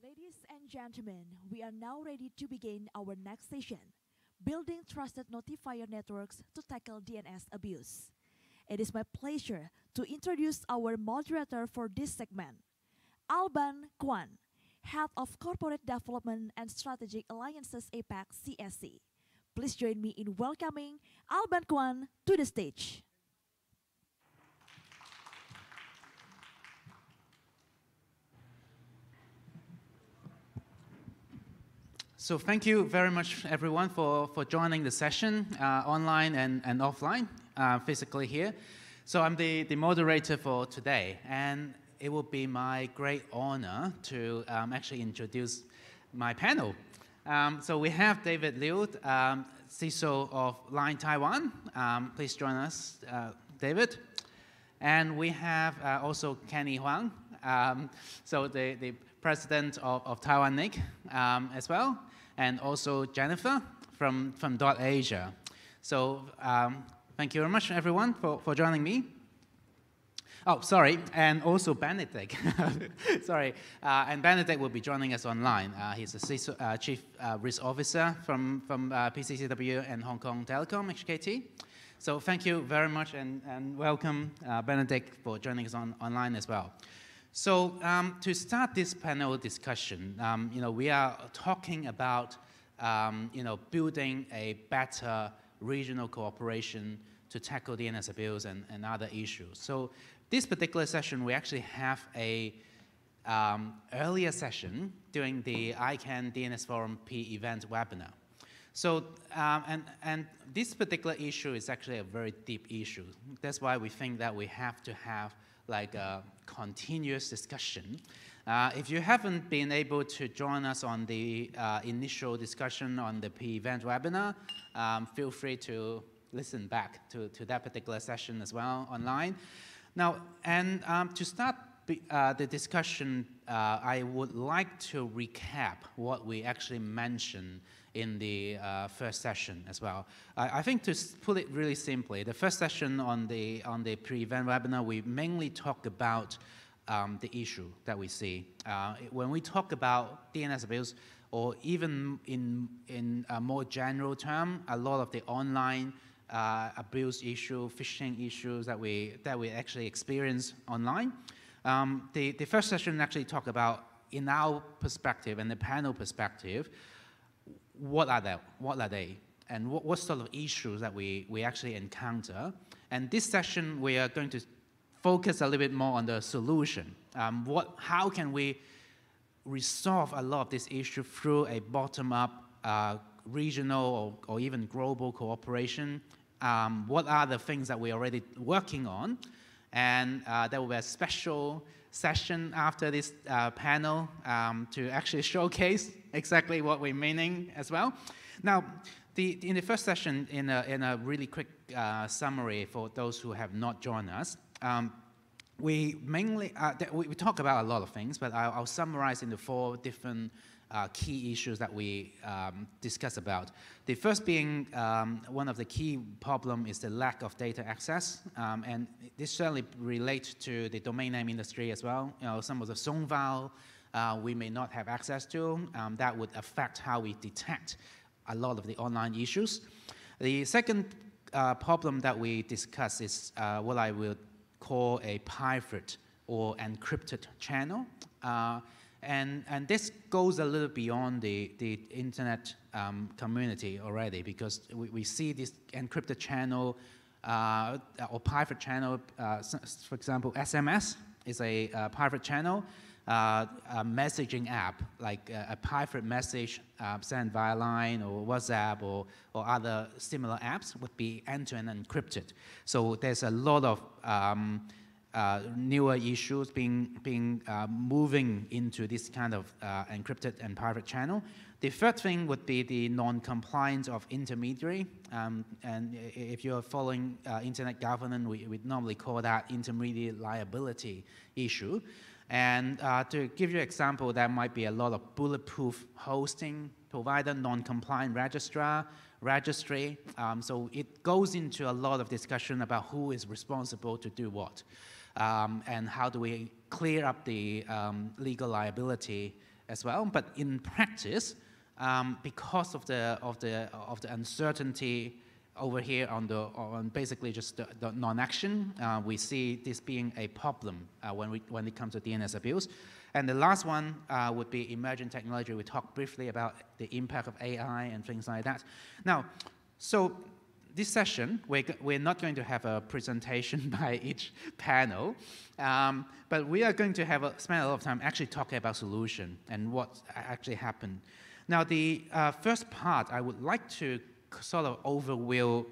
Ladies and gentlemen, we are now ready to begin our next session, Building Trusted Notifier Networks to Tackle DNS Abuse. It is my pleasure to introduce our moderator for this segment, Alban Kwan, Head of Corporate Development and Strategic Alliances APAC CSC. Please join me in welcoming Alban Kwan to the stage. So thank you very much, everyone, for joining the session, online and offline, physically here. So I'm the moderator for today, and it will be my great honor to actually introduce my panel. So we have David Liu, CISO of Line Taiwan. Please join us, David. And we have also Kenny Huang, so the president of Taiwan NIC as well. And also Jennifer from .Asia. So thank you very much, everyone, for joining me. Oh, sorry, and also Benedict. Sorry, and Benedict will be joining us online. He's a Chief Risk Officer from PCCW and Hong Kong Telecom, HKT. So thank you very much, and welcome, Benedict, for joining us online as well. So to start this panel discussion, we are talking about building a better regional cooperation to tackle DNS abuse and other issues. So this particular session, we actually have a earlier session during the APAC DNS Forum P-event webinar. So and this particular issue is actually a very deep issue. That's why we think that we have to have like a continuous discussion. If you haven't been able to join us on the initial discussion on the P-event webinar, feel free to listen back to that particular session as well online. Now, and to start the discussion, I would like to recap what we actually mentioned in the first session as well. I think to put it really simply, the first session on the pre-event webinar, we mainly talk about the issue that we see. When we talk about DNS abuse, or even in a more general term, a lot of the online abuse issue, phishing issues that we actually experience online. The first session actually talked about, in our perspective and the panel perspective, what are they, and what sort of issues that we actually encounter. And this session, we are going to focus a little bit more on the solution. How can we resolve a lot of this issue through a bottom-up regional or even global cooperation? What are the things that we're already working on? And there will be a special session after this panel to actually showcase exactly what we're meaning as well. Now, in the first session, in a really quick summary for those who have not joined us, we mainly we talk about a lot of things, but I'll summarize into 4 different key issues that we discuss about. The first being one of the key problem is the lack of data access, and this certainly relates to the domain name industry as well. Some of the song file we may not have access to. That would affect how we detect a lot of the online issues. The second problem that we discuss is what I would call a private or encrypted channel. And this goes a little beyond the internet community already, because we see this encrypted channel or private channel, for example, SMS is a private channel, a messaging app, like a private message sent via line or WhatsApp or other similar apps would be end-to-end encrypted. So there's a lot of newer issues moving into this kind of encrypted and private channel. The third thing would be the non-compliance of intermediary. And if you're following internet governance, we normally call that intermediate liability issue. And to give you an example, there might be a lot of bulletproof hosting provider, non-compliant registry. So it goes into a lot of discussion about who is responsible to do what. And how do we clear up the legal liability as well. But in practice, because of the uncertainty over here on basically just the non-action, we see this being a problem when it comes to DNS abuse. And the last one would be emerging technology. We talked briefly about the impact of AI and things like that. Now, so this session, we're not going to have a presentation by each panel, but we are going to spend a lot of time actually talking about solution and what actually happened. Now, the first part, I would like to sort of overview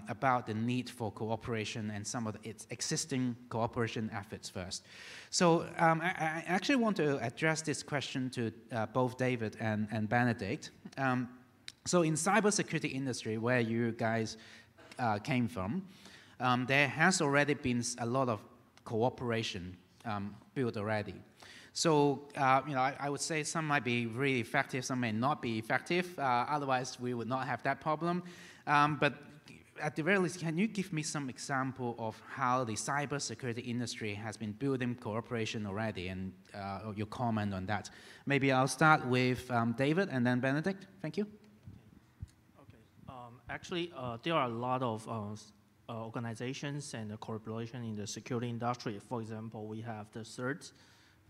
about the need for cooperation and some of its existing cooperation efforts first. So I actually want to address this question to both David and Benedict. So in cybersecurity industry, where you guys came from, there has already been a lot of cooperation built already. So, I would say some might be really effective, some may not be effective. Otherwise, we would not have that problem. But at the very least, can you give me some example of how the cybersecurity industry has been building cooperation already, and your comment on that? Maybe I'll start with David and then Benedict. Thank you. Okay. Actually, there are a lot of organizations and cooperation in the security industry. For example, we have the CERT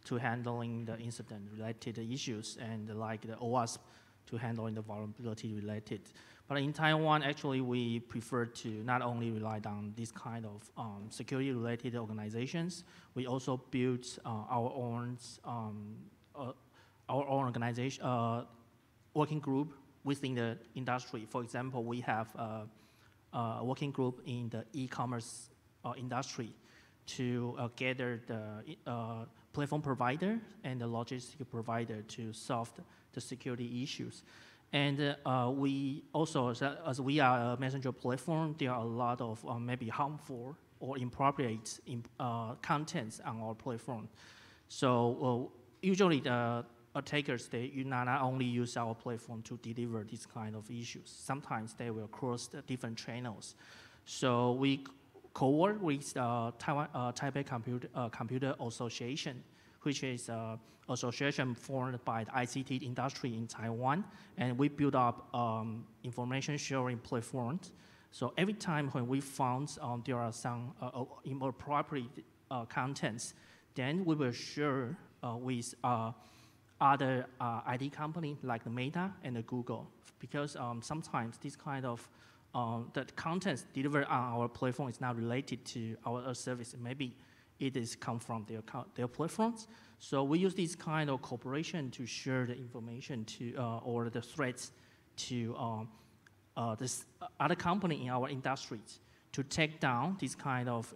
to handling the incident-related issues, and like the OWASP to handling the vulnerability-related. But in Taiwan, actually, we prefer to not only rely on this kind of security-related organizations, we also build our own organization, working group within the industry. For example, we have a working group in the e-commerce industry to gather the platform provider and the logistic provider to solve the security issues. And we also, as we are a messenger platform, there are a lot of maybe harmful or inappropriate contents on our platform. So usually the attackers, they not only use our platform to deliver this kind of issues. Sometimes they will cross the different channels. So we co-work with Taipei Computer Association, which is an association formed by the ICT industry in Taiwan, and we build up information sharing platforms. So every time when we found there are some inappropriate contents, then we will share with other IT companies like the Meta and the Google, because sometimes this kind of the contents delivered on our platform is not related to our service. Maybe it is come from their platforms. So we use this kind of cooperation to share the information to or the threats to this other company in our industries to take down this kind of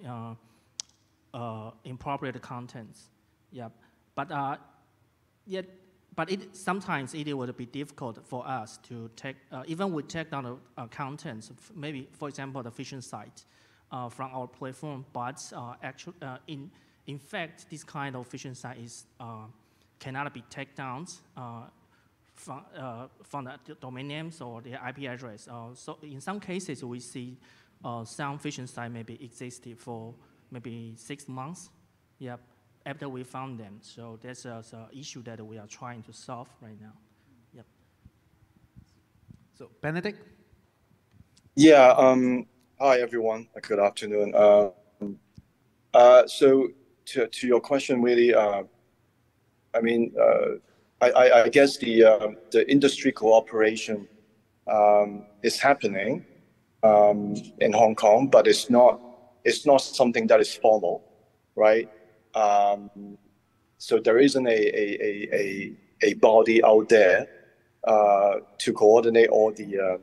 inappropriate contents. Yeah, but sometimes it would be difficult for us to take, even we take down the contents, maybe, for example, the phishing site from our platform, but actually, in fact, this kind of phishing site is, cannot be taken down from the domain names or the IP address. So in some cases, we see some phishing site maybe existed for maybe 6 months. Yep. After we found them. So that's an issue that we are trying to solve right now. Yep. So Benedict? Yeah, hi everyone, good afternoon. So to your question, really, I mean, I guess the industry cooperation is happening in Hong Kong, but it's not something that is formal, right? So there isn't a body out there to coordinate all the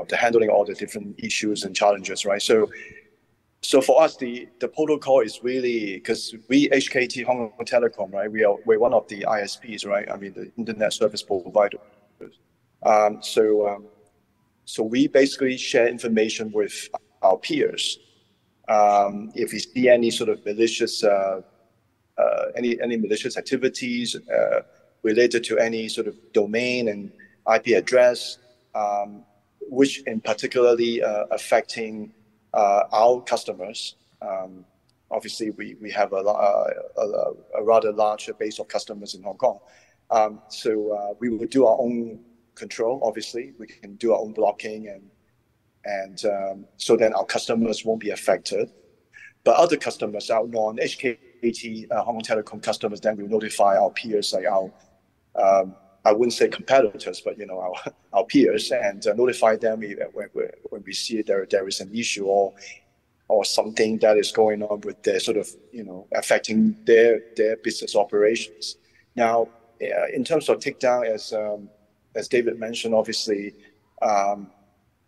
the handling all the different issues and challenges, right? So for us, the protocol is really, because we HKT Hong Kong Telecom, right? We're one of the ISPs, right? I mean the internet service providers. So we basically share information with our peers. If we see any sort of malicious any malicious activities related to any sort of domain and IP address, which in particularly affecting our customers obviously, we have a rather large base of customers in Hong Kong. So we will do our own control, obviously. We can do our own blocking, and so then our customers won't be affected. But other customers, our non-HKT Hong Kong Telecom customers, then we notify our peers, like our, I wouldn't say competitors, but our peers, and notify them when we see there is an issue or something that is going on with their sort of affecting their business operations. Now, in terms of takedown, as David mentioned, obviously,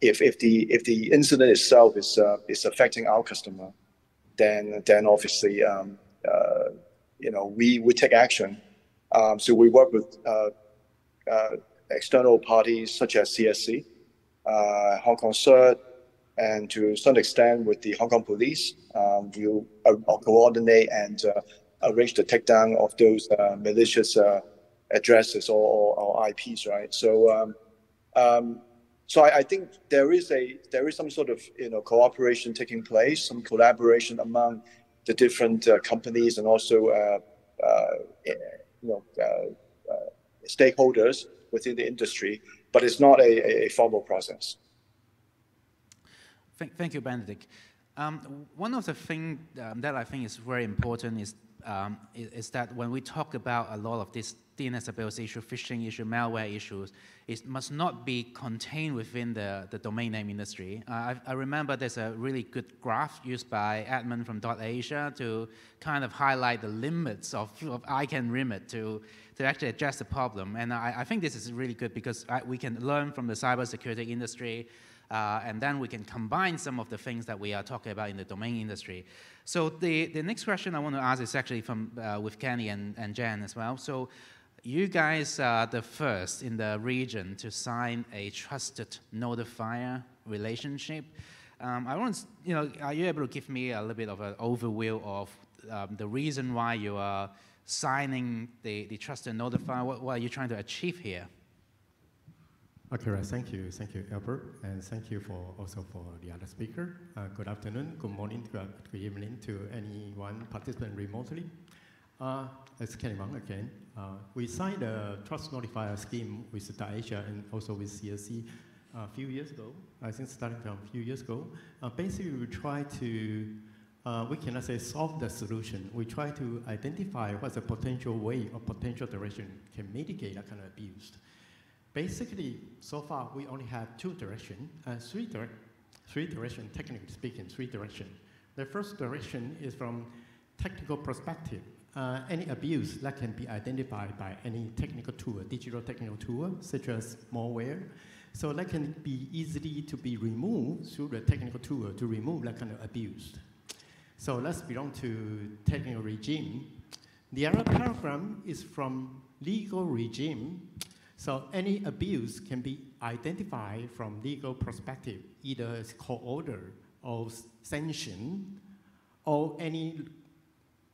if the incident itself is affecting our customer, then obviously we take action. So we work with external parties such as CSC, Hong Kong CERT, and to some extent with the Hong Kong Police. We'll coordinate and arrange the takedown of those malicious addresses or IPs, right? So I think there is some sort of cooperation taking place, some collaboration among the different companies and also stakeholders within the industry, but it's not a formal process. Thank you, Benedict. One of the things that I think is very important is that when we talk about a lot of these DNS abuse issue, phishing issue, malware issues, it must not be contained within the domain name industry. I remember there's a really good graph used by Edmund from .Asia to kind of highlight the limits of ICANN remit to actually address the problem. And I think this is really good because we can learn from the cybersecurity industry, and then we can combine some of the things that we are talking about in the domain industry. So the next question I want to ask is actually from with Kenny and Jen as well. So you guys are the first in the region to sign a trusted notifier relationship. I want are you able to give me a little bit of an overview of the reason why you are signing the trusted notifier? What are you trying to achieve here? Okay, right. Thank you, Albert, and thank you also for the other speaker. Good afternoon, good morning, good evening to anyone participating remotely. It's Kenny Wang again. We signed a trust notifier scheme with Asia and also with CSC a few years ago. I think starting from a few years ago. Basically, we try to, we cannot say solve the solution. We try to identify what's a potential way or potential direction can mitigate that kind of abuse. Basically, so far, we only have three directions, technically speaking, three directions. The first direction is from technical perspective. Any abuse that can be identified by any technical tool, digital technical tool, such as malware. So that can be easily to be removed through the technical tool to remove that kind of abuse. So let's belong to technical regime. The other paragraph is from legal regime. So any abuse can be identified from legal perspective, either as court order or sanction, or any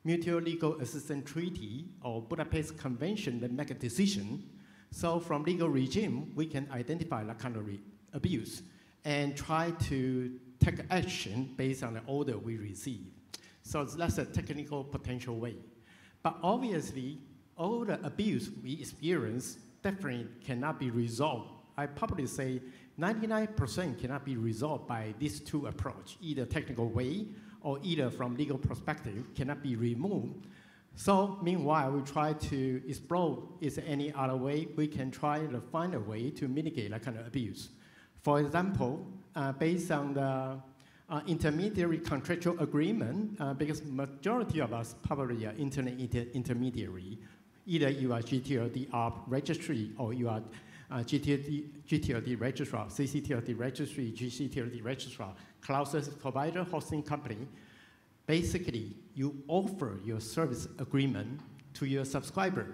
mutual legal assistance treaty or Budapest Convention that make a decision. So from legal regime, we can identify that kind of abuse and try to take action based on the order we receive. So that's a technical potential way. But obviously, all the abuse we experience definitely cannot be resolved. I probably say 99% cannot be resolved by these two approaches, either technical way or either from legal perspective cannot be removed. So meanwhile, we try to explore is there any other way we can try to find a way to mitigate that kind of abuse. For example, based on the intermediary contractual agreement, because majority of us probably are internet intermediary. Either you are GTLD registry or you are GTLD registrar, CCTLD registry, GCTLD registrar, cloud service provider, hosting company. Basically, you offer your service agreement to your subscriber.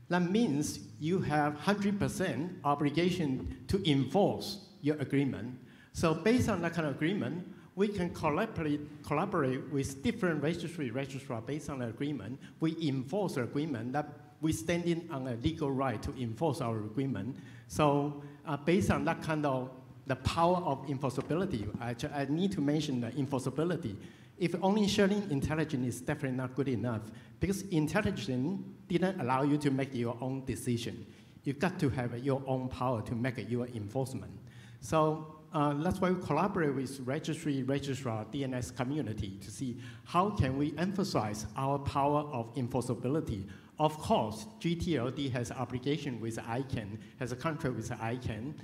That means you have 100% obligation to enforce your agreement. So based on that kind of agreement, we can collaborate with different registrar based on the agreement. We enforce the agreement that we standing on a legal right to enforce our agreement. So based on that kind of the power of enforceability, I need to mention the enforceability. If only sharing intelligence is definitely not good enough, because intelligence didn't allow you to make your own decision. You got to have your own power to make your enforcement. So that's why we collaborate with registry, registrar, DNS community to see how can we emphasize our power of enforceability. Of course, GTLD has obligation with ICANN, has a contract with ICANN,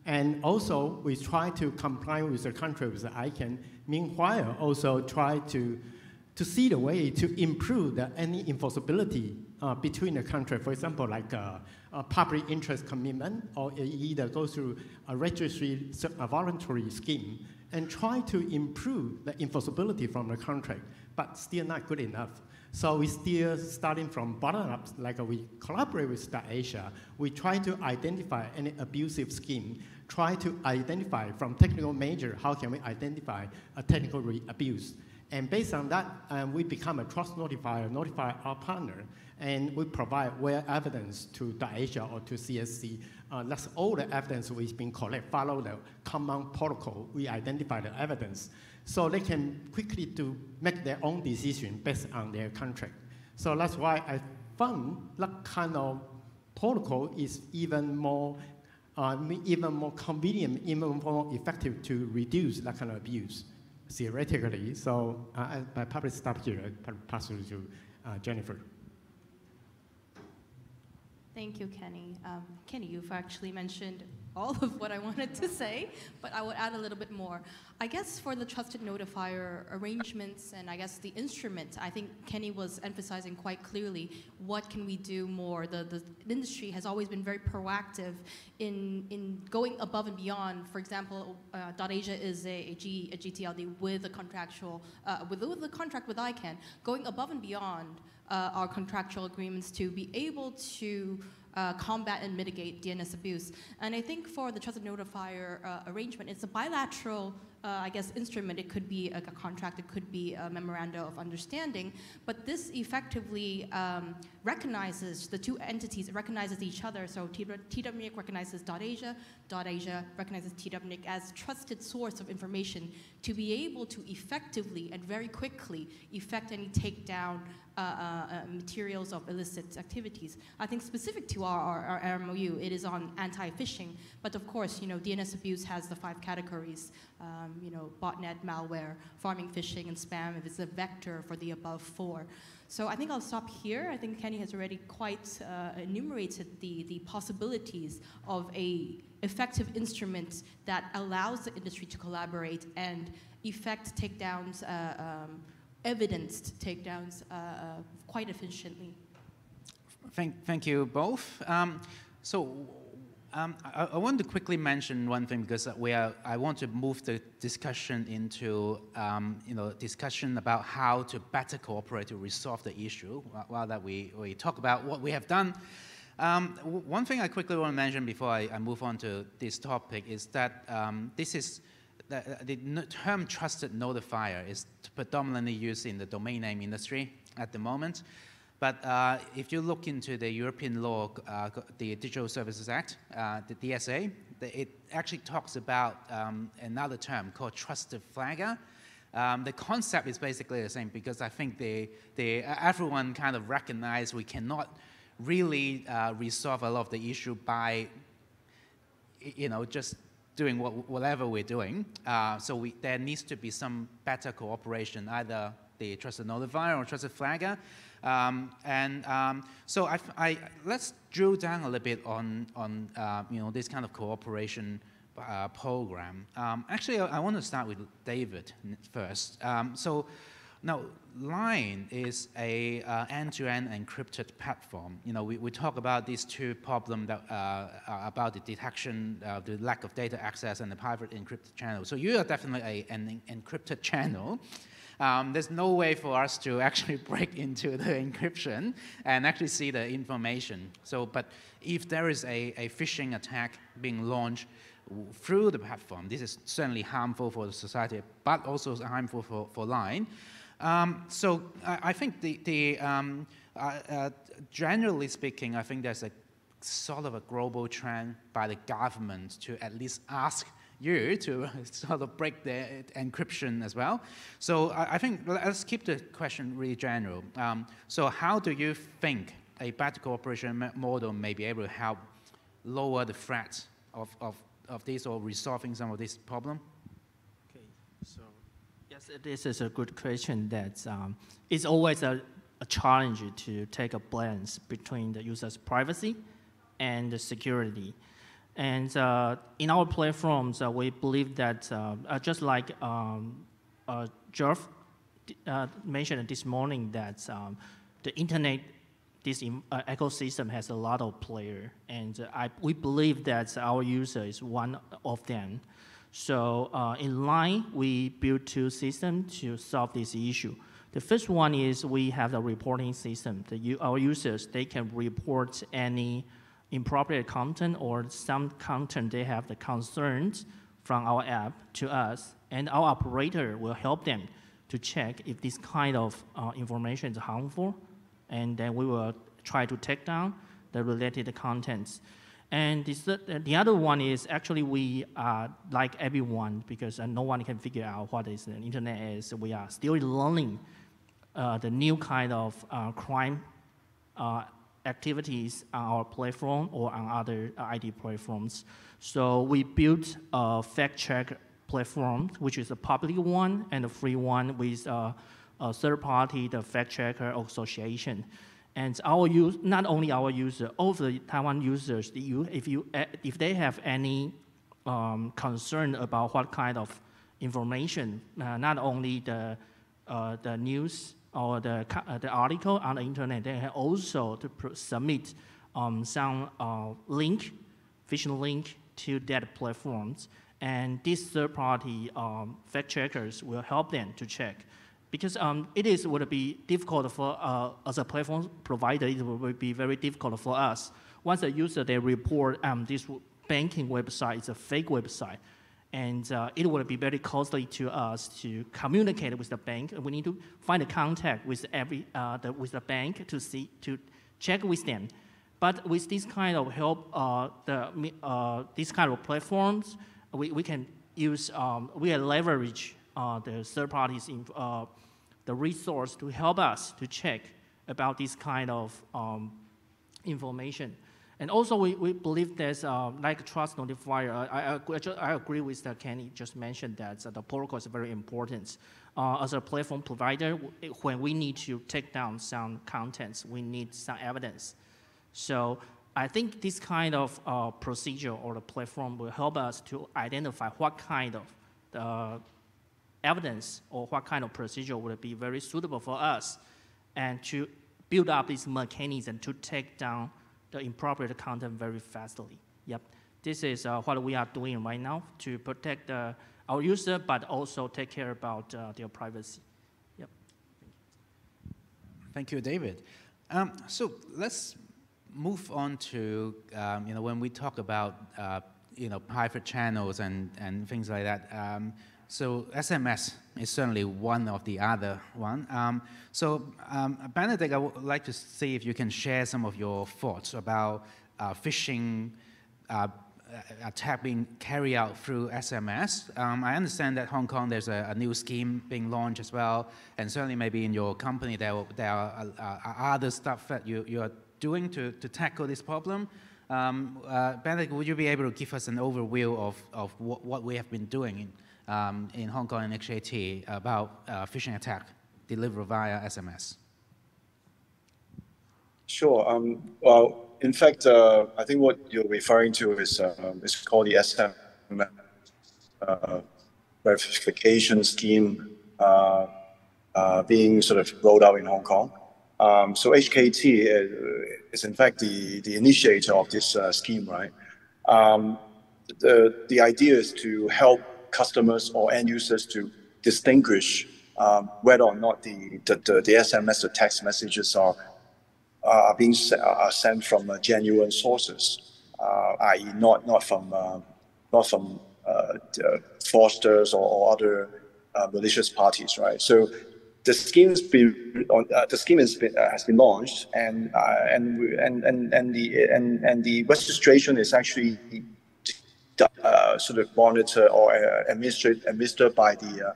and also we try to comply with the contract with ICANN. Meanwhile, also try to see the way to improve any enforceability between the contract. For example, like a public interest commitment, or either go through a registry, a voluntary scheme, and try to improve the enforceability from the contract, but still not good enough. So we still starting from bottom up, like we collaborate with Asia. We try to identify any abusive scheme, try to identify from technical measure, how can we identify a technical abuse. And based on that, we become a trust notifier, notify our partner, and we provide well evidence to Asia or to CSC. That's all the evidence we've been collected, follow the common protocol, we identify the evidence. So they can quickly to make their own decision based on their contract. So that's why I found that kind of protocol is even more convenient, even more effective to reduce that kind of abuse, theoretically. So I probably stop here, pass it to Jennifer. Thank you, Kenny. Kenny, you've actually mentioned all of what I wanted to say, but I would add a little bit more. I guess for the trusted notifier arrangements and I guess the instrument, I think Kenny was emphasizing quite clearly what can we do more. The industry has always been very proactive in going above and beyond. For example, .Asia is a GTLD with a contractual, with the contract with ICANN, going above and beyond our contractual agreements to be able to combat and mitigate DNS abuse. And I think for the trusted notifier arrangement, it's a bilateral, I guess, instrument. It could be a contract, it could be a memorandum of understanding, but this effectively recognizes the two entities, it recognizes each other. So TWNIC recognizes .Asia, .Asia recognizes TWNIC as trusted source of information to be able to effectively and very quickly effect any takedown materials of illicit activities. I think specific to our MOU, it is on anti-phishing, but of course, DNS abuse has the 5 categories, botnet, malware, farming, phishing, and spam, if it's a vector for the above 4. So I think I'll stop here. I think Kenny has already quite enumerated the possibilities of a effective instrument that allows the industry to collaborate and effect takedowns, evidenced takedowns quite efficiently. Thank you both. I want to quickly mention one thing because I want to move the discussion into discussion about how to better cooperate to resolve the issue while that we talk about what we have done. One thing I quickly want to mention before I move on to this topic is that this is the term trusted notifier is predominantly used in the domain name industry at the moment. But if you look into the European law, the Digital Services Act, the DSA, it actually talks about another term called trusted flagger. The concept is basically the same because I think everyone kind of recognized we cannot really resolve a lot of the issue by, just doing whatever we're doing. So there needs to be some better cooperation, either the trusted notifier or trusted flagger. So let's drill down a little bit on this kind of cooperation program. Actually, I want to start with David first. So now, Line is a end-to-end encrypted platform. We talk about these two problems about the detection, the lack of data access, and the private encrypted channel. So you are definitely an encrypted channel. There's no way for us to actually break into the encryption and actually see the information. But if there is a phishing attack being launched through the platform, this is certainly harmful for the society, but also harmful for Line. So I think generally speaking, I think there's a sort of a global trend by the government to at least ask you to sort of break the encryption as well. So I think let's keep the question really general. So how do you think a better cooperation model may be able to help lower the threat of this or resolving some of this problem? Okay, so yes, this is a good question. That it's always a challenge to take a balance between the user's privacy and the security. And in our platforms, we believe that just like Jeff mentioned this morning, that the internet, this ecosystem has a lot of players, and we believe that our user is one of them. So in line, we built two systems to solve this issue. The first one is we have the reporting system. Our users, they can report any inappropriate content or some content they have the concerns from our app to us, and our operator will help them to check if this kind of information is harmful, and then we will try to take down the related contents. And the other one is actually we are like everyone, because no one can figure out what is the internet is. We are still learning the new kind of crime activities on our platform or on other IT platforms. So we built a fact check platform, which is a public one and a free one with a third party, the fact checker association. And not only our user, all the Taiwan users, if they have any concern about what kind of information, not only the news or the article on the internet, they have also to submit some phishing link to that platforms. And these third-party fact checkers will help them to check. Because would be difficult for, as a platform provider, it would be very difficult for us. Once a user, they report this banking website is a fake website, and it would be very costly to us to communicate with the bank. We need to find a contact with with the bank to check with them. But with this kind of help, these kind of platforms, we can use, we can leverage the third parties the resource to help us to check about this kind of information. And also, we believe there's like Trust Notifier. I agree with Kenny just mentioned that the protocol is very important. As a platform provider, when we need to take down some contents, we need some evidence. So I think this kind of procedure or the platform will help us to identify what kind of evidence or what kind of procedure would be very suitable for us, and to build up this mechanism to take down the inappropriate content very fastly. Yep, this is what we are doing right now to protect our user, but also take care about their privacy. Yep. Thank you, David. So let's move on to when we talk about private channels and things like that. So SMS is certainly one of the other one. Benedict, I would like to see if you can share some of your thoughts about phishing attack being carried out through SMS. I understand that Hong Kong there's a new scheme being launched as well, and certainly maybe in your company there are other stuff that you are doing to tackle this problem. Benedict, would you be able to give us an overview of what we have been doing in Hong Kong and HKT about phishing attack delivered via SMS? Sure. Well, in fact, I think what you're referring to is called the SMS verification scheme being sort of rolled out in Hong Kong. So HKT is in fact the initiator of this scheme, right? The idea is to help customers or end users to distinguish whether or not the SMS or text messages are sent from genuine sources, i.e., not from fraudsters or other malicious parties, right? So the scheme has been launched, and the registration is actually sort of monitored or administered by the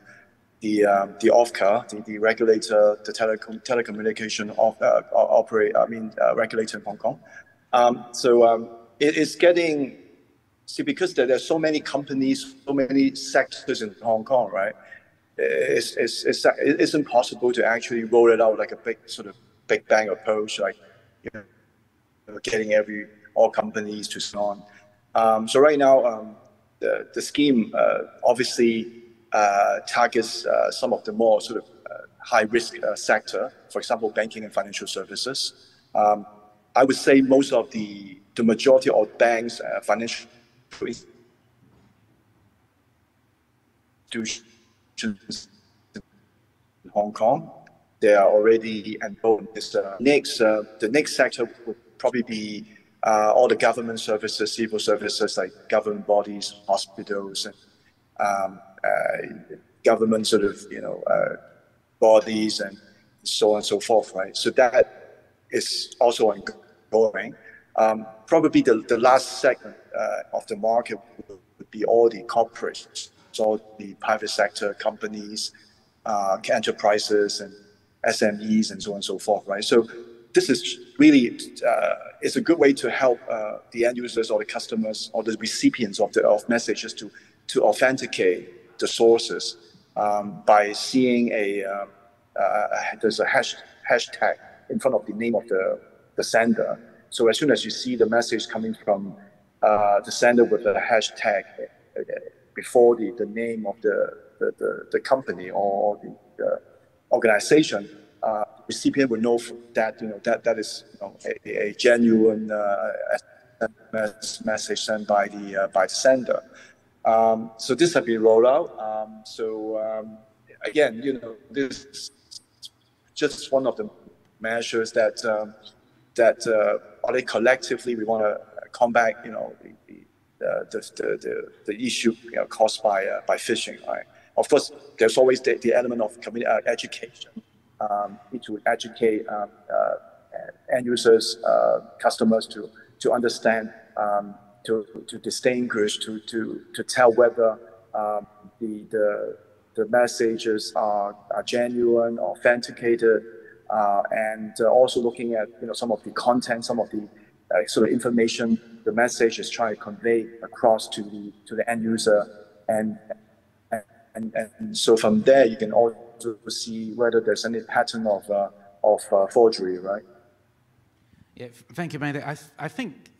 OFCA, the regulator, the telecommunication regulator in Hong Kong. It is getting, because there's so many companies, so many sectors in Hong Kong, right? It's impossible to actually roll it out like a big bang approach, like getting all companies to sign on. So right now, the scheme obviously targets some of the more sort of high-risk sector, for example, banking and financial services. I would say most of the majority of banks, financial institutions in Hong Kong, they are already enrolled. The next sector would probably be all the government services, civil services like government bodies, hospitals, and government sort of bodies and so on and so forth, right? So that is also ongoing. Probably the last segment of the market would be all the corporates, so the private sector companies, enterprises and SMEs and so on and so forth, right? So this is really, it's a good way to help the end users or the customers or the recipients of messages to authenticate the sources by seeing there's a hashtag in front of the name of the sender. So as soon as you see the message coming from the sender with the hashtag before the name of the company or the organization, the recipient will know that that is a genuine SMS message sent by the sender. So this has been rolled out. Again, this is just one of the measures that collectively we want to combat, the issue caused by phishing, right? Of course, there's always the element of education. To educate end users, customers to understand, to distinguish, to tell whether the messages are genuine, authenticated, and also looking at some of the content, some of the sort of information the message is trying to convey across to the end user, and so from there you can also see whether there's any pattern of forgery, right? Yeah, thank you, Benedict. I think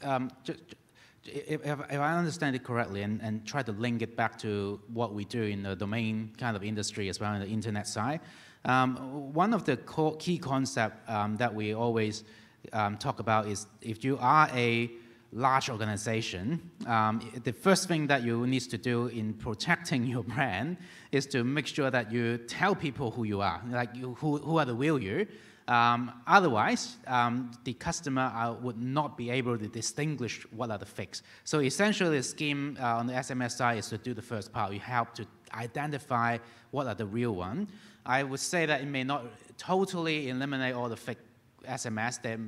if I understand it correctly and try to link it back to what we do in the domain kind of industry as well in the internet side, one of the key concepts that we always talk about is if you are a large organization, the first thing that you need to do in protecting your brand is to make sure that you tell people who you are, like who are the real you. Otherwise, the customer would not be able to distinguish what are the fakes. So essentially, the scheme on the SMS side is to do the first part. You help to identify what are the real one. I would say that it may not totally eliminate all the fake SMS. That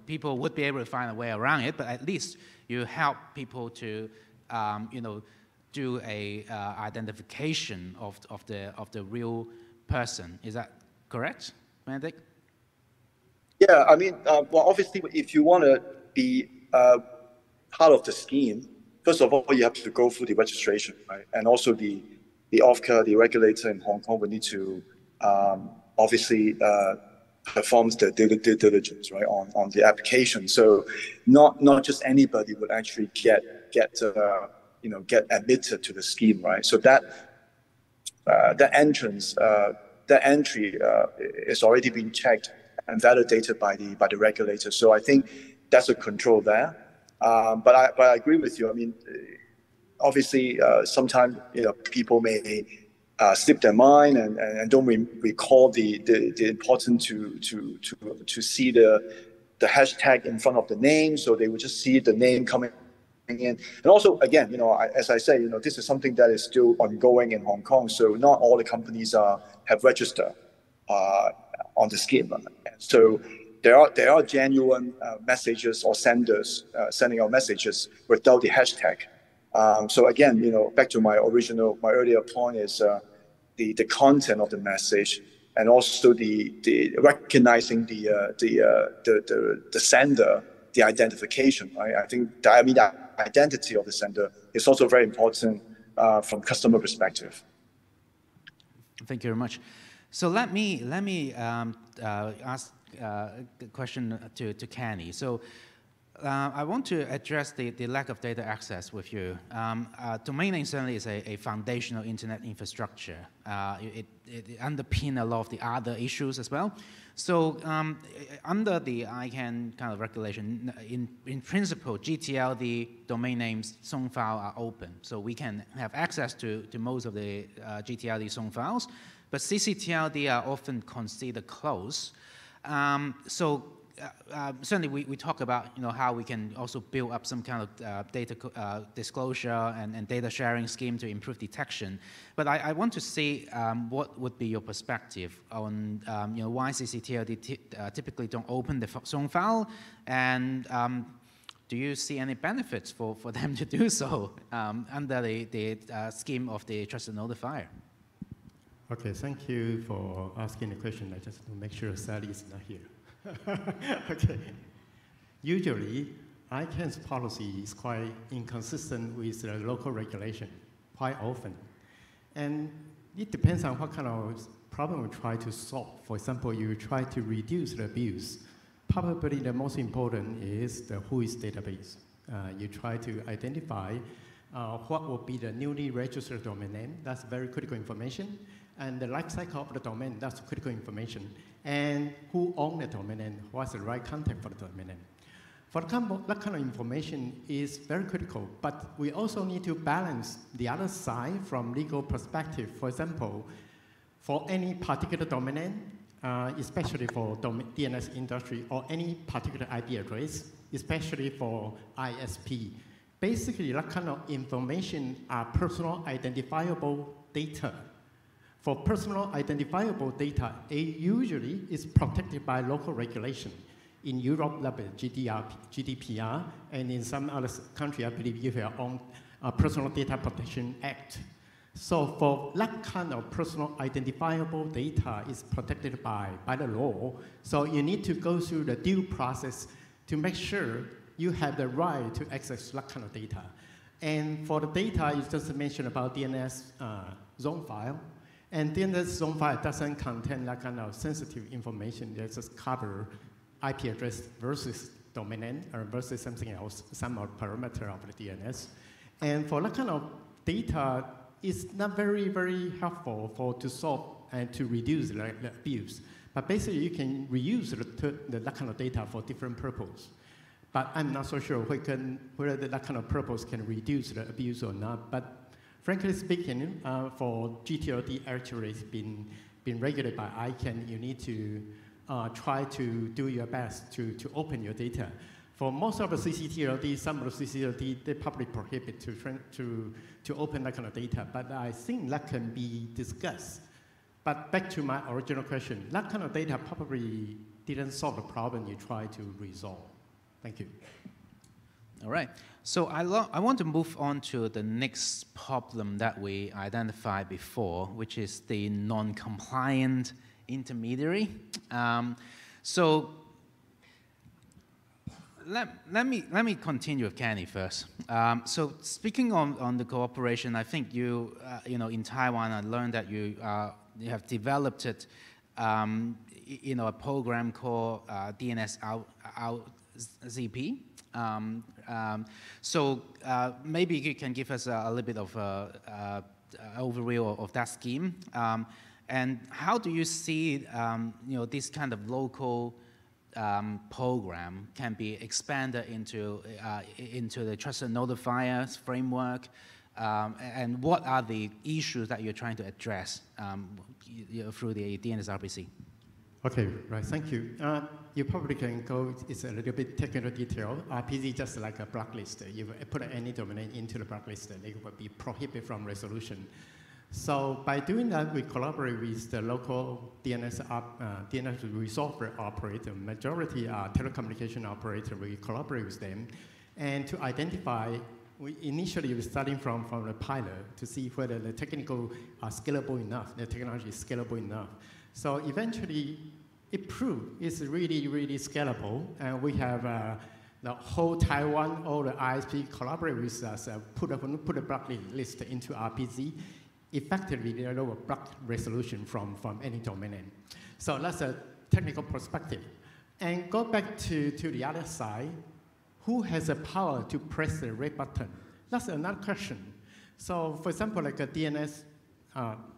people would be able to find a way around it, but at least you help people to do a identification of the real person. Is that correct, Benedict? Yeah, I mean, well, obviously, if you want to be part of the scheme, first of all, you have to go through the registration, right? And also the OFCA, the regulator in Hong Kong, will need to obviously performs the due diligence, right, on the application. So not just anybody would actually get admitted to the scheme, right? So that entry is already being checked and validated by the regulator. So I think that's a control there. But I agree with you. I mean, obviously, sometimes people may slip their mind and don't recall the importance to see the hashtag in front of the name, so they would just see the name coming in. And also, again, as I say, this is something that is still ongoing in Hong Kong, so not all the companies have registered on the scheme. So there are genuine messages or senders sending out messages without the hashtag. So again, back to my earlier point is the content of the message, and also the recognizing the sender, the identification. Right? I think the identity of the sender is also very important from customer perspective. Thank you very much. So let me ask a question to Kenny. So I want to address the lack of data access with you. Domain name certainly is a foundational internet infrastructure. It underpins a lot of the other issues as well. So under the ICANN kind of regulation, in principle, GTLD domain names song file are open. So we can have access to most of the GTLD song files, but CCTLD are often considered closed. Certainly we talk about how we can also build up some kind of data disclosure and data sharing scheme to improve detection. But I want to see what would be your perspective on why CCTLD typically don't open the song file, and do you see any benefits for them to do so under the scheme of the Trusted Notifier? Okay, thank you for asking the question. I just want to make sure Sally is not here. Okay. Usually, ICANN's policy is quite inconsistent with the local regulation quite often. And it depends on what kind of problem we try to solve. For example, you try to reduce the abuse. Probably the most important is the WHOIS database. You try to identify what will be the newly registered domain name. That's very critical information. And the life cycle of the domain, that's critical information. And who owns the domain name, what's the right content for the domain name. For example, that kind of information is very critical, but we also need to balance the other side from legal perspective. For example, for any particular domain name, especially for DNS industry, or any particular IP address, especially for ISP, basically that kind of information are personal identifiable data. For personal identifiable data, it usually is protected by local regulation. In Europe, level GDPR, and in some other countries, I believe you have your own Personal Data Protection Act. So for that kind of personal identifiable data is protected by the law. So you need to go through the due process to make sure you have the right to access that kind of data. And for the data, you just mentioned about DNS zone file. And DNS zone file doesn't contain that kind of sensitive information. They just cover IP address versus domain name or versus something else, some parameter of the DNS. And for that kind of data, it's not very, very helpful to solve and to reduce the abuse. But basically, you can reuse that kind of data for different purposes. But I'm not so sure whether that kind of purpose can reduce the abuse or not. But frankly speaking, for GTLD actually it's been regulated by ICANN. You need to try to do your best to open your data. For most of the CCTLD, some of the CCTLD, they probably prohibit to open that kind of data. But I think that can be discussed. But back to my original question, that kind of data probably didn't solve the problem you try to resolve. Thank you. All right. So I want to move on to the next problem that we identified before, which is the non-compliant intermediary. So let me continue with Kenny first. So speaking on the cooperation, I think you in Taiwan, I learned that you have developed it, a program called DNS out ZP. So maybe you can give us a little bit of overview of that scheme, and how do you see this kind of local program can be expanded into the Trusted Notifiers framework, and what are the issues that you're trying to address through the DNS RPC? Okay, right, thank you. You probably can go, it's a little bit technical detail. RPC is just like a blacklist. You put any domain into the blacklist, it will be prohibited from resolution. So by doing that, we collaborate with the local DNS resolver operator. Majority are telecommunication operator. We collaborate with them and to identify initially we're starting from the pilot to see whether the technical are scalable enough, the technology is scalable enough. So eventually, it proved it's really, really scalable, and we have the whole Taiwan, all the ISP collaborate with us, put a blacklist into RPZ, effectively they lower block resolution from any domain name. So that's a technical perspective. And go back to the other side, who has the power to press the red button? That's another question. So for example, like a DNS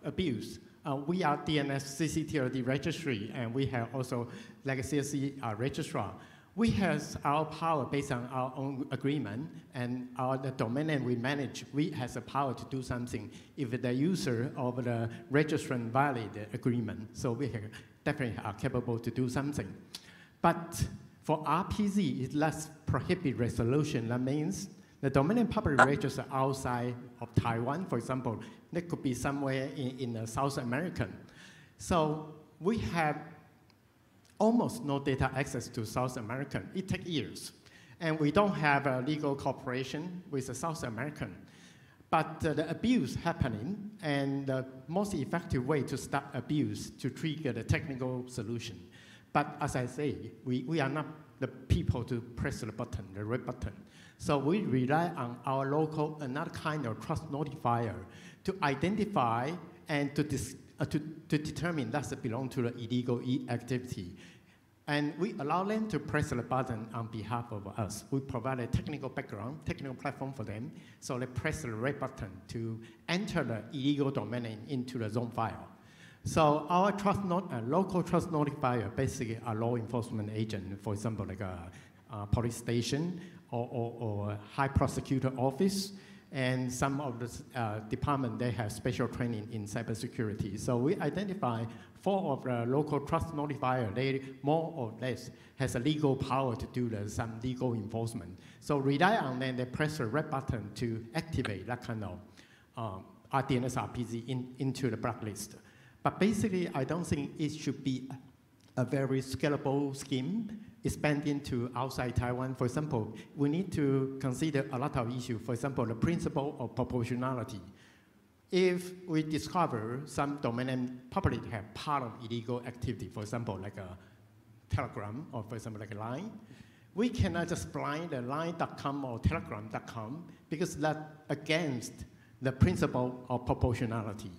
abuse, we are DNS CCTLD registry, and we have also like a CSC registrar. We have our power based on our own agreement, and the domain name we manage, we has the power to do something if the user of the registrant violate the agreement. So we definitely are capable to do something. But for RPZ, it less prohibit resolution. That means the domain name public register outside of Taiwan, for example, that could be somewhere in South America. So we have almost no data access to South America. It takes years. And we don't have a legal cooperation with the South American. But the abuse happening, and the most effective way to stop abuse to trigger the technical solution. But as I say, we are not the people to press the button, the red button. So we rely on our local, another kind of trust notifier to identify and to determine that belong to the illegal activity. And we allow them to press the button on behalf of us. We provide a technical background, technical platform for them, so they press the red button to enter the illegal domain name into the zone file. So our local trust notifier basically a law enforcement agent, for example, like a police station or high prosecutor office, and some of the department, they have special training in cybersecurity. So we identify 4 of the local trust notifier, they more or less has a legal power to do some legal enforcement. So rely on them, they press the red button to activate that kind of DNS RPZ into the blacklist. But basically, I don't think it should be a very scalable scheme expanding to outside Taiwan. For example, we need to consider a lot of issues. For example, the principle of proportionality. If we discover some domain name probably have part of illegal activity, for example, like a Telegram, or for example, like a Line, we cannot just blind the line.com or telegram.com because that's against the principle of proportionality.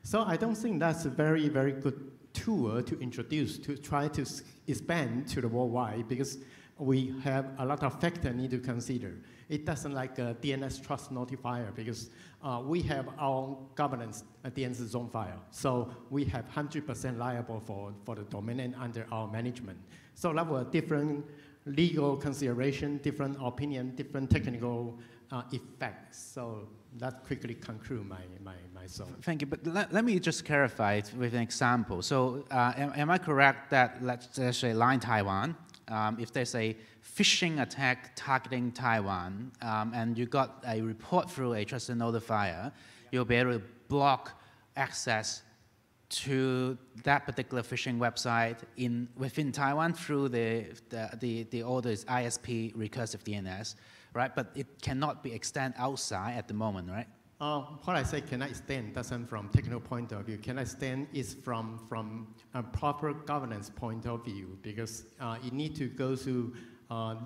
So I don't think that's a very, very good tool to introduce to try to expand to the worldwide, because we have a lot of factors need to consider. It doesn't like a DNS trust notifier, because we have our governance DNS zone file. So we have 100% liable for the domain name under our management. So that was different legal consideration, different opinion, different technical effects. So that quickly conclude my thought. Thank you, but let me just clarify it with an example. So am I correct that, let's say, Line Taiwan, if there's a phishing attack targeting Taiwan, and you got a report through a trusted notifier, you'll be able to block access to that particular phishing website within Taiwan through the orders ISP recursive DNS, right? But it cannot be extended outside at the moment, right? What I say cannot extend doesn't from technical point of view. Cannot extend is from a proper governance point of view, because you need to go through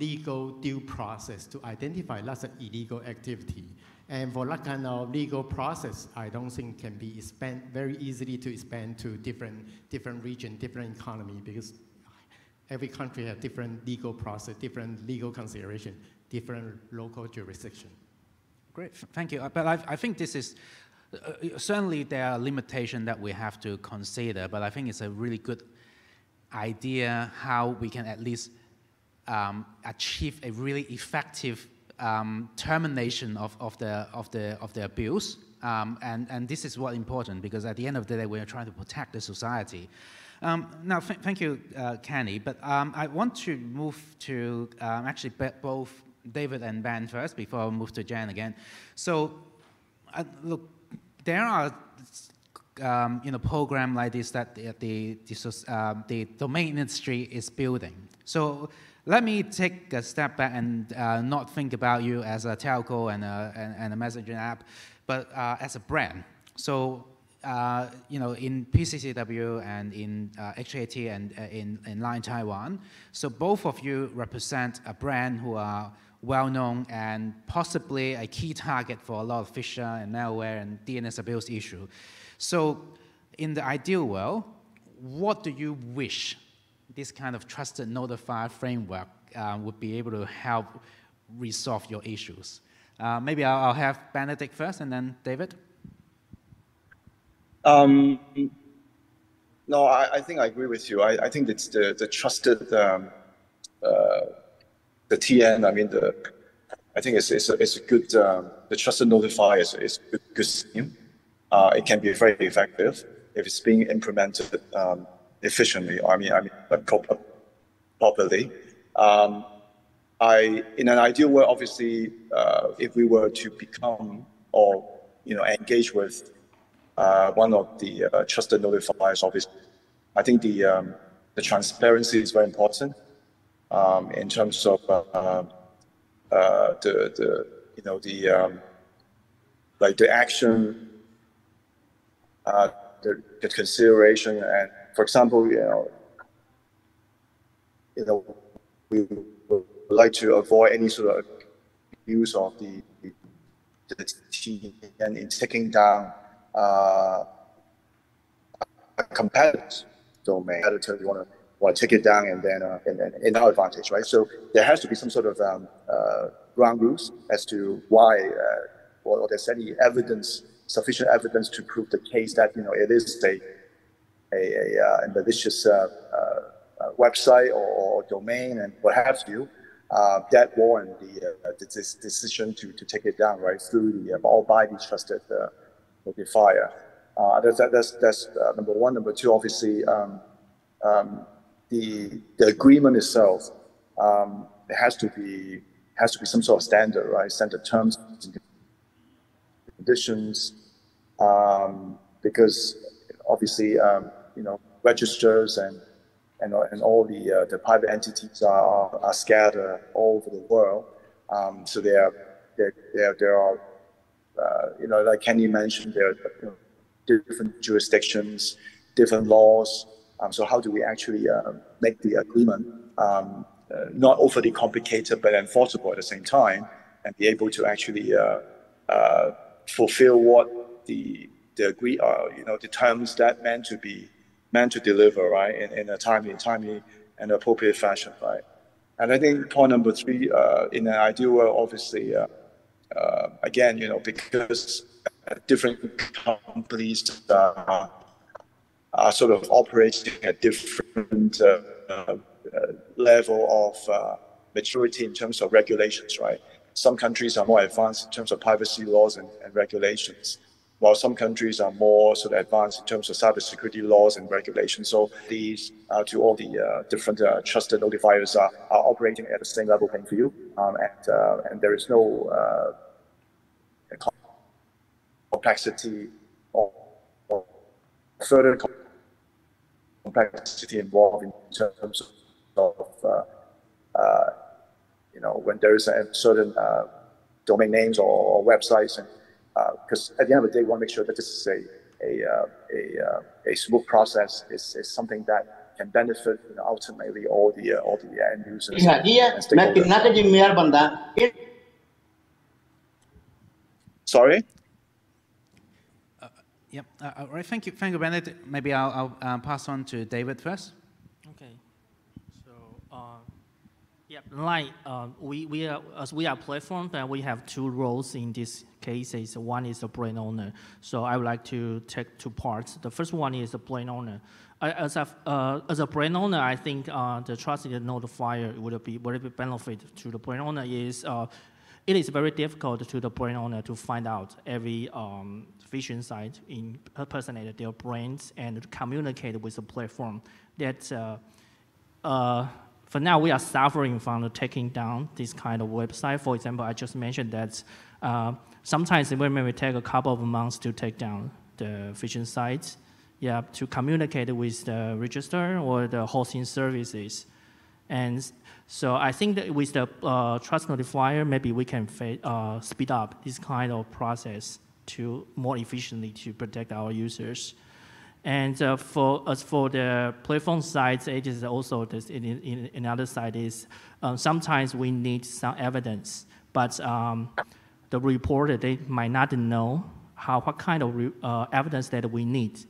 legal due process to identify that's an illegal activity. And for that kind of legal process, I don't think can be very easily to expand to different region, different economy, because every country has different legal process, different legal consideration, different local jurisdiction. Great, thank you. But I think this is, certainly there are limitations that we have to consider, but I think it's a really good idea how we can at least achieve a really effective termination of the abuse, and this is what's important, because at the end of the day we are trying to protect the society. Now, thank you, Kenny, but I want to move to actually both David and Ben first before I move to Jen again. So, look, there are program like this that the domain industry is building. So let me take a step back and not think about you as a telco and a messaging app, but as a brand. So, in PCCW and in HAT and in Line Taiwan, so both of you represent a brand who are well-known and possibly a key target for a lot of phishing and malware and DNS abuse issue. So, in the ideal world, what do you wish this kind of trusted notifier framework would be able to help resolve your issues? Maybe I'll have Benedict first and then David. No, I think I agree with you. I think it's the trusted, the TN. I mean, I think it's a good. The trusted notifier is a good scheme. It can be very effective if it's being implemented efficiently. I mean, properly. In an ideal world, obviously, if we were to become or engage with one of the trusted notifiers, obviously, I think the transparency is very important in terms of the action, the consideration, and for example, we would like to avoid any sort of use of the TN in taking down a competitor's domain. Competitor, you want to take it down, and then in our advantage, right? So there has to be some sort of ground rules as to why, or there's any evidence, sufficient evidence to prove the case that it is a malicious website or domain and what have you. That warrant the decision to take it down, right, through or by the trusted notifier. That's number one. Number two, obviously, the agreement itself, it has to be some sort of standard, right? Standard terms and conditions, because obviously, registers and all the private entities are scattered all over the world. So there are like Kenny mentioned, there are different jurisdictions, different laws. So how do we actually make the agreement not overly complicated but enforceable at the same time, and be able to actually fulfill what the terms that meant to deliver, right, in a timely and appropriate fashion, right? And I think point number three, in an ideal world, obviously, again, because different companies are sort of operating at different level of maturity in terms of regulations, right? Some countries are more advanced in terms of privacy laws and regulations, while some countries are more sort of advanced in terms of cybersecurity laws and regulations. So these to all the different trusted notifiers are operating at the same level playing field, and there is no complexity or further complexity involved in terms of when there is a certain domain names or websites, and because at the end of the day, we want to make sure that this is a smooth process, is something that can benefit ultimately all the end users. Sorry. Yep. All right. Thank you, Benedict. Maybe I'll pass on to David first. Okay. So, like we are a platform, and we have two roles in this cases. One is the brand owner. So I would like to take two parts. The first one is the brand owner. As a brand owner, I think the trusted notifier would be very benefit to the brand owner. It is very difficult to the brand owner to find out every phishing site impersonated their brands and communicate with the platform. That for now we are suffering from the taking down this kind of website. For example, I just mentioned that sometimes it may take a couple of months to take down the phishing sites. Yeah, to communicate with the register or the hosting services. And so I think that with the trust notifier, maybe we can speed up this kind of process to more efficiently to protect our users. And as for the platform side, it is also this, in another side is sometimes we need some evidence, but the reporter, they might not know what kind of evidence that we need.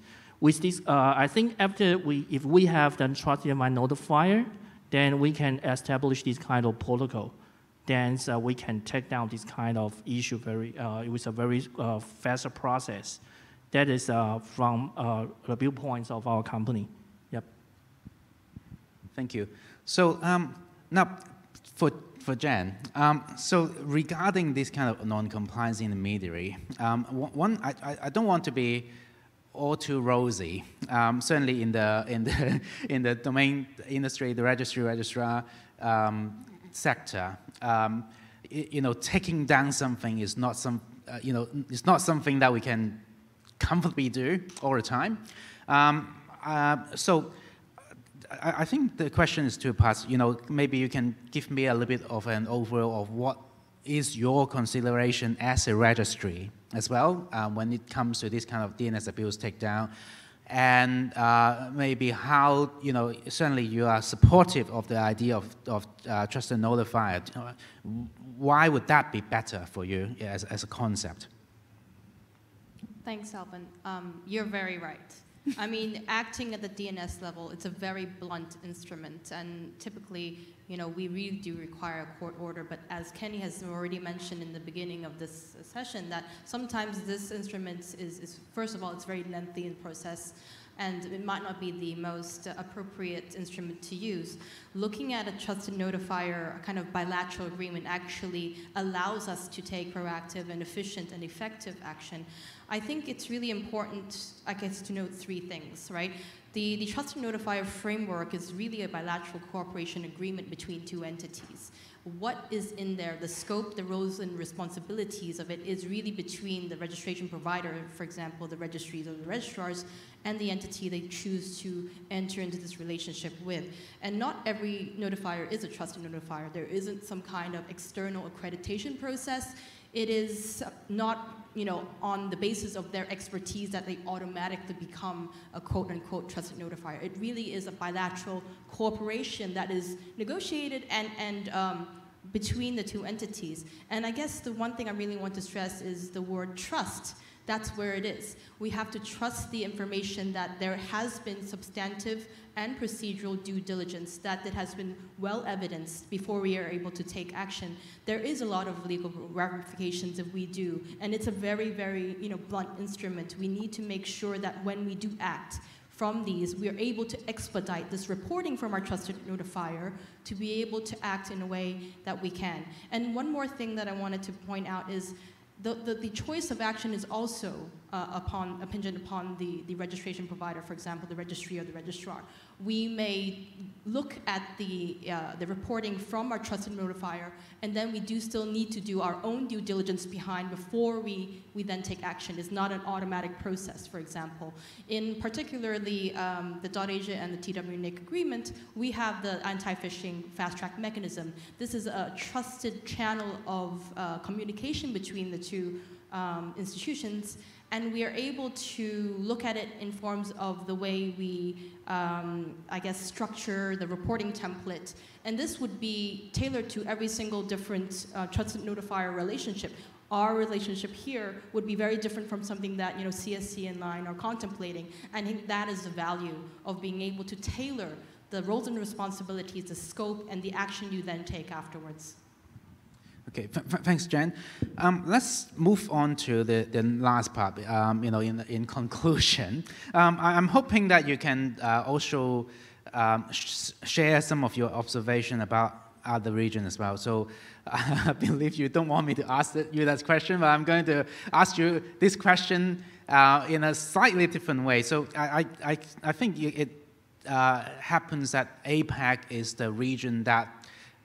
With this, I think if we have the trusted notifier, then we can establish this kind of protocol. Then we can take down this kind of issue with a very faster process. That is from the viewpoints of our company. Yep. Thank you. So now for Jen, so regarding this kind of non-compliance intermediary, I don't want to be all too rosy. Certainly in the domain industry, the registrar sector, taking down something is not it's not something that we can comfortably do all the time. So I think the question is two parts. Maybe you can give me a little bit of an overview of what is your consideration as a registry as well when it comes to this kind of DNS abuse takedown, and maybe how, certainly you are supportive of the idea of trusted notifier. Why would that be better for you as a concept? Thanks, Alban. You're very right. I mean, acting at the DNS level, it's a very blunt instrument, and typically, we really do require a court order, but as Kenny has already mentioned in the beginning of this session, that sometimes this instrument is first of all, it's very lengthy in process, and it might not be the most appropriate instrument to use. Looking at a trusted notifier, a kind of bilateral agreement, actually allows us to take proactive and efficient and effective action. I think it's really important, I guess, to note three things, right? The trusted notifier framework is really a bilateral cooperation agreement between two entities. What is in there, the scope, the roles and responsibilities of it is really between the registration provider, for example, the registries or the registrars, and the entity they choose to enter into this relationship with. And not every notifier is a trusted notifier. There isn't some kind of external accreditation process. It is not, on the basis of their expertise that they automatically become a quote-unquote trusted notifier. It really is a bilateral cooperation that is negotiated and between the two entities. And I guess the one thing I really want to stress is the word trust. That's where it is. We have to trust the information that there has been substantive and procedural due diligence, that it has been well evidenced before we are able to take action. There is a lot of legal ramifications if we do, and it's a very, very blunt instrument. We need to make sure that when we do act from these, we are able to expedite this reporting from our trusted notifier to be able to act in a way that we can. And one more thing that I wanted to point out is the choice of action is also contingent upon the registration provider, for example, the registry or the registrar. We may look at the reporting from our trusted notifier, and then we do still need to do our own due diligence behind before we then take action. It's not an automatic process, for example. In particular, the .Asia and the TWNIC agreement, we have the anti-phishing fast-track mechanism. This is a trusted channel of communication between the two institutions, and we are able to look at it in forms of the way we, I guess, structure the reporting template. And this would be tailored to every single different trusted notifier relationship. Our relationship here would be very different from something that CSC and Line are contemplating. And I think that is the value of being able to tailor the roles and responsibilities, the scope, and the action you then take afterwards. Okay, thanks, Jen. Let's move on to the last part. In conclusion, I'm hoping that you can also share some of your observation about other regions as well. So I believe you don't want me to ask you that question, but I'm going to ask you this question in a slightly different way. So I think it happens that APAC is the region that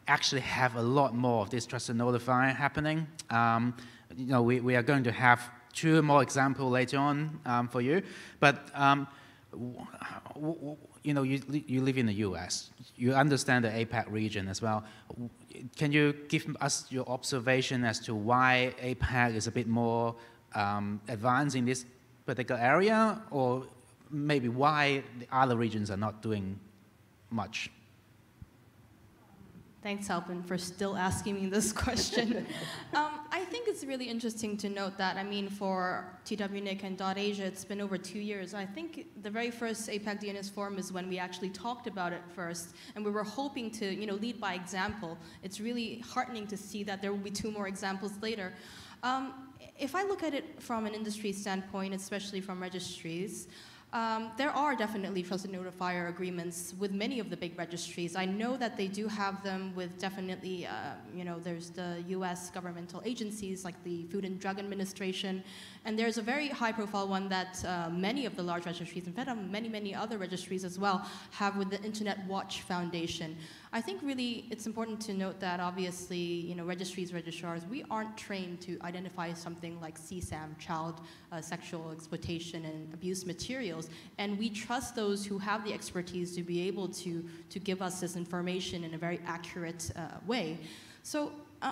actually have a lot more of this trusted notifier happening. We are going to have two more examples later on for you. But you know, you live in the US. You understand the APAC region as well. Can you give us your observation as to why APAC is a bit more advanced in this particular area, or maybe why the other regions are not doing much? Thanks, Alban, for still asking me this question. I think it's really interesting to note that, I mean, for TWNIC and .Asia, it's been over 2 years. I think the very first APAC DNS Forum is when we actually talked about it first, and we were hoping to, you know, lead by example. It's really heartening to see that there will be 2 more examples later. If I look at it from an industry standpoint, especially from registries, there are definitely trusted notifier agreements with many of the big registries. I know that they do have them with definitely, you know, there's the US governmental agencies like the Food and Drug Administration, and there's a very high-profile one that many of the large registries, in fact, many other registries as well, have with the Internet Watch Foundation. I think really it's important to note that obviously, you know, registries, registrars, we aren't trained to identify something like CSAM, child sexual exploitation and abuse materials, and we trust those who have the expertise to be able to give us this information in a very accurate way. So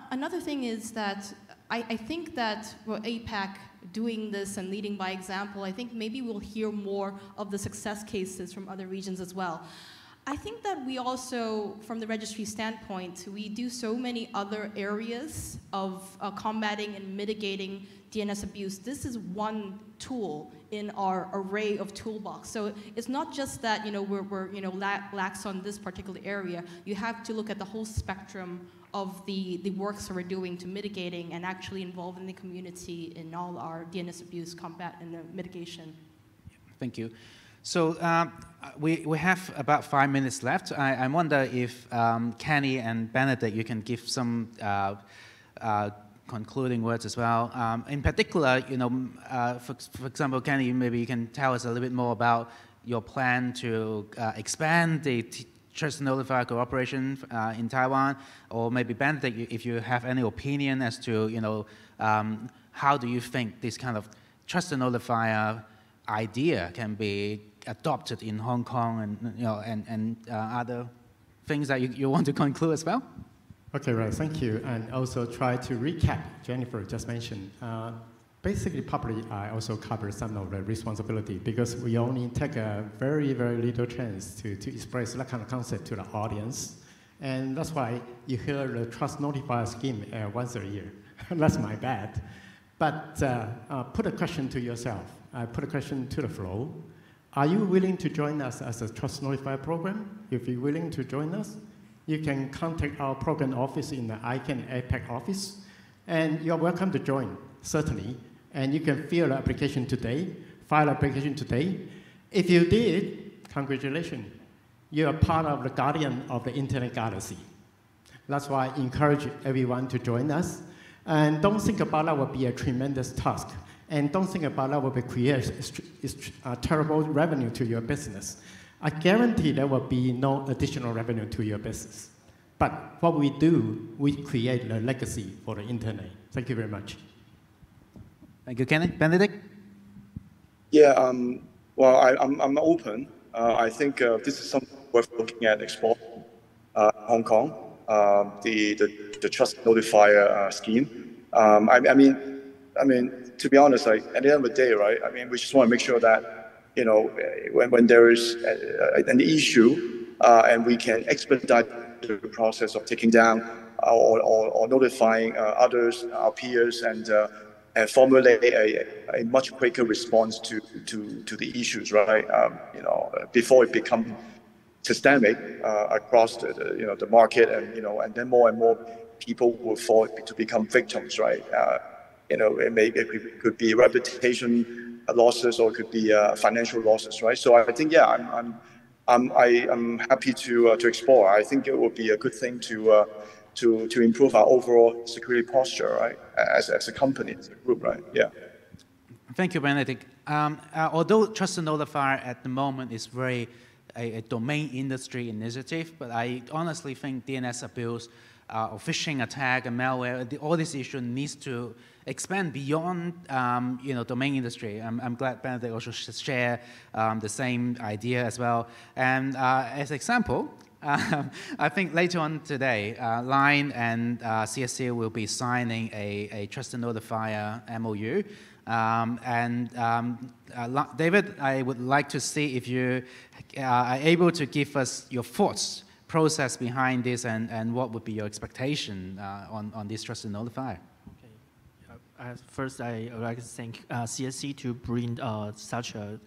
another thing is that I think that for APAC doing this and leading by example, I think maybe we'll hear more of the success cases from other regions as well. I think that we also, from the registry standpoint, we do so many other areas of combating and mitigating DNS abuse. This is one tool in our array of toolbox. So it's not just that, you know, we're you know, lax on this particular area. You have to look at the whole spectrum of the works that we're doing to mitigating and actually involving the community in all our DNS abuse combat and mitigation. Thank you. So we have about 5 minutes left. I wonder if Kenny and Benedict, you can give some concluding words as well. In particular, you know, for example, Kenny, maybe you can tell us a little bit more about your plan to expand the Trust Notifier cooperation in Taiwan, or maybe Benedict, if you have any opinion as to, you know, how do you think this kind of Trust Notifier idea can be adopted in Hong Kong and, you know, and other things that you want to conclude as well? Okay, right, thank you. And also try to recap, Jennifer just mentioned. Basically, probably I also cover some of the responsibility because we only take a very, very little chance to express that kind of concept to the audience. And that's why you hear the Trust Notifier scheme once a year. That's my bad. But put a question to yourself. Put a question to the floor. Are you willing to join us as a Trust Notifier program? If you're willing to join us, you can contact our program office in the ICANN APAC office, and you're welcome to join, certainly. And you can fill the application today, file application today. If you did, congratulations. You are part of the guardian of the Internet Galaxy. That's why I encourage everyone to join us. And don't think about that will be a tremendous task. And don't think about that will create a terrible revenue to your business. I guarantee there will be no additional revenue to your business. But what we do, we create a legacy for the Internet. Thank you very much. Thank you, Kenny. Benedict? Yeah, well, I'm open. I think this is something worth looking at exploring. Hong Kong, the Trust Notifier scheme. I mean, to be honest, like at the end of the day, right? I mean, we just want to make sure that, you know, when there is an issue, and we can expedite the process of taking down or notifying others, our peers, and formulate a much quicker response to the issues, right? You know, before it becomes systemic across the market, and then more and more people will fall to become victims, right? You know, it could be reputation losses, or it could be financial losses, right? So I think, yeah, I'm happy to explore. I think it would be a good thing to improve our overall security posture, right? As a company, as a group, right? Yeah. Thank you, Benedict. Although Trust Notifier at the moment is very a domain industry initiative, but I honestly think DNS abuse or phishing attack and malware, all these issues needs to expand beyond domain industry. I'm glad Benedict also share the same idea as well. And as example, I think later on today, Line and CSC will be signing a Trusted Notifier MOU. David, I would like to see if you are able to give us your thoughts, process behind this, and what would be your expectation on this Trusted Notifier. First, I would like to thank CSC to bring such a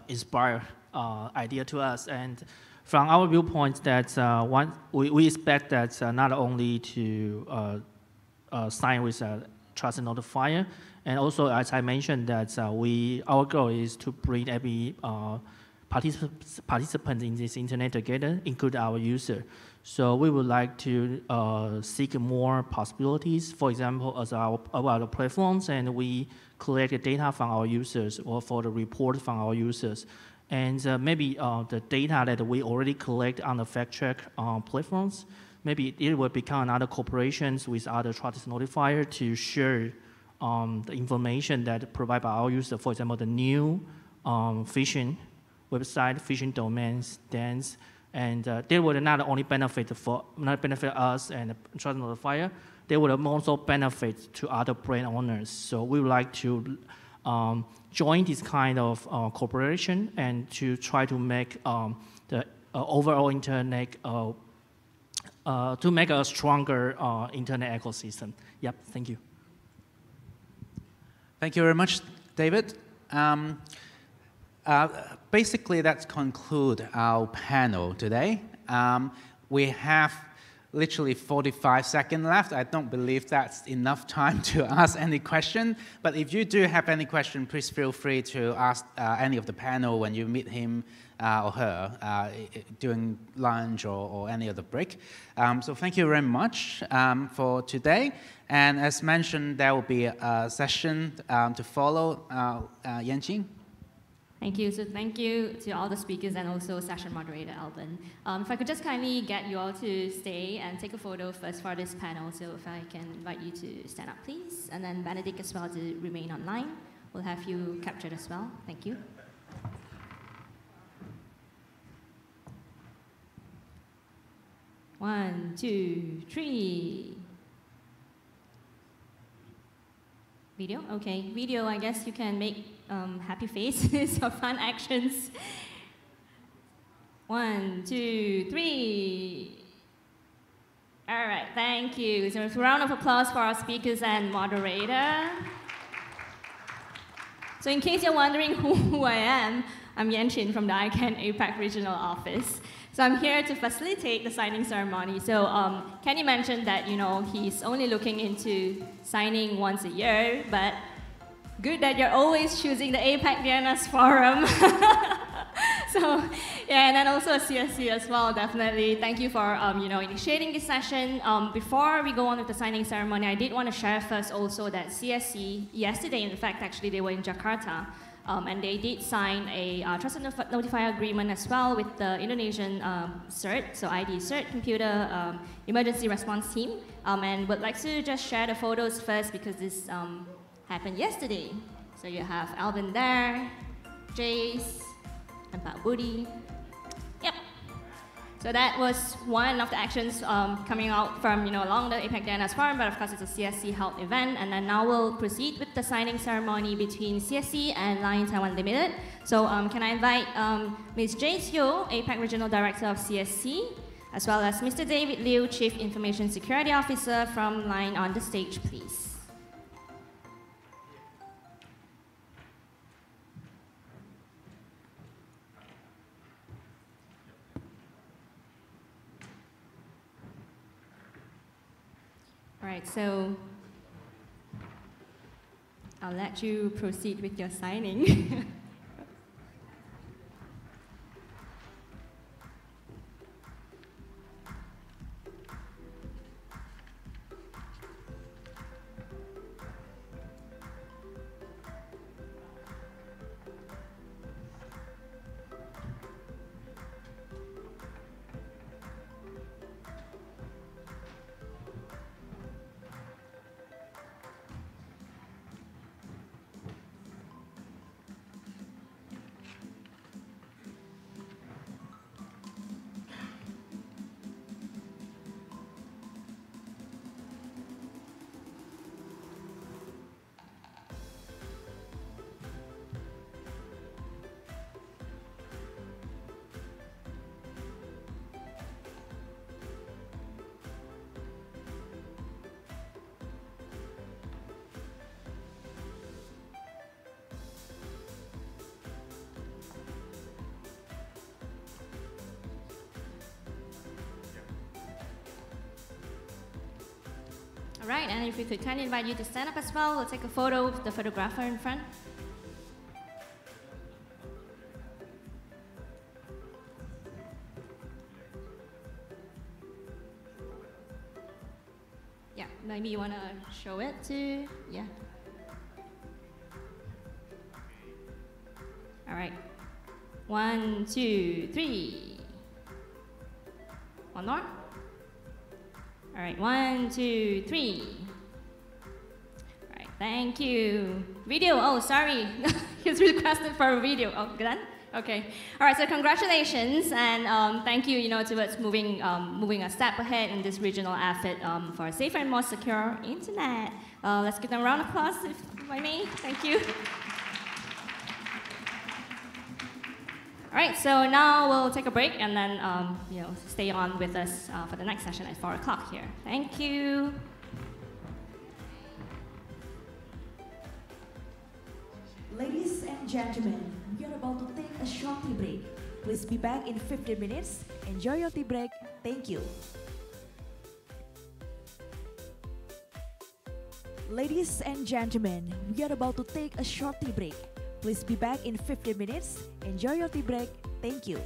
inspired idea to us. And from our viewpoint, that we expect that not only to sign with a Trusted Notifier, and also, as I mentioned, that our goal is to bring every participant in this internet together, include our user. So we would like to seek more possibilities, for example, about the platforms, and we collect the data from our users or for the report from our users. And maybe the data that we already collect on the fact check platforms, maybe it will become another corporations with other trusted notifier to share the information that provided by our user, for example, the new phishing website, phishing domains, dance, and they will not only benefit us and the trusted notifier, they will also benefit to other brand owners. So we would like to join this kind of cooperation and to try to make the overall internet to make a stronger internet ecosystem. Yep, thank you. Thank you very much, David. Basically, that concludes our panel today. We have literally 45 seconds left. I don't believe that's enough time to ask any question. But if you do have any question, please feel free to ask any of the panel when you meet him or her during lunch or any other break. So thank you very much for today. And as mentioned, there will be a session to follow. Yanqing? Thank you. So thank you to all the speakers and also session moderator, Alban. If I could just kindly get you all to stay and take a photo first for this panel. So if I can invite you to stand up, please. And then Benedict as well to remain online. We'll have you captured as well. Thank you. One, two, three. Video? Okay. Video, I guess you can make happy faces or fun actions. One, two, three. All right, thank you. So a round of applause for our speakers and moderator. So in case you're wondering who I am, I'm Yanqing from the ICANN APAC Regional Office. So I'm here to facilitate the signing ceremony. So Kenny mentioned that he's only looking into signing once a year, but good that you're always choosing the APAC DNS Forum. So yeah, and then also CSC as well, definitely. Thank you for initiating this session. Before we go on with the signing ceremony, I did want to share first also that CSC yesterday, in fact, actually they were in Jakarta. And they did sign a Trusted Notifier agreement as well with the Indonesian CERT, so ID CERT, Computer Emergency Response Team. And would like to just share the photos first because this happened yesterday. So you have Alban there, Jace, and Pak Budi. Yep. So that was one of the actions coming out from along the APAC DNS Forum, but of course it's a CSC held event. And then now we'll proceed with the signing ceremony between CSC and Line Taiwan Limited. So can I invite Ms. Jace Yo, APAC Regional Director of CSC, as well as Mr. David Liu, Chief Information Security Officer from Line on the stage, please. All right, so I'll let you proceed with your signing. All right, and if we could kindly invite you to stand up as well, we'll take a photo with the photographer in front. Yeah, maybe you want to show it to, yeah. All right, 1, 2, 3. One more. All right, 1, 2, 3. All right, thank you. Video, oh, sorry. He's requested for a video. Oh, done? Okay. All right, so congratulations, and thank you, towards moving a step ahead in this regional effort for a safer and more secure internet. Let's give them a round of applause, if I may. Thank you. All right, so now we'll take a break and then stay on with us for the next session at 4 o'clock here. Thank you. Ladies and gentlemen, we are about to take a short tea break. Please be back in 15 minutes. Enjoy your tea break. Thank you. Ladies and gentlemen, we are about to take a short tea break. Please be back in 15 minutes. Enjoy your tea break. Thank you.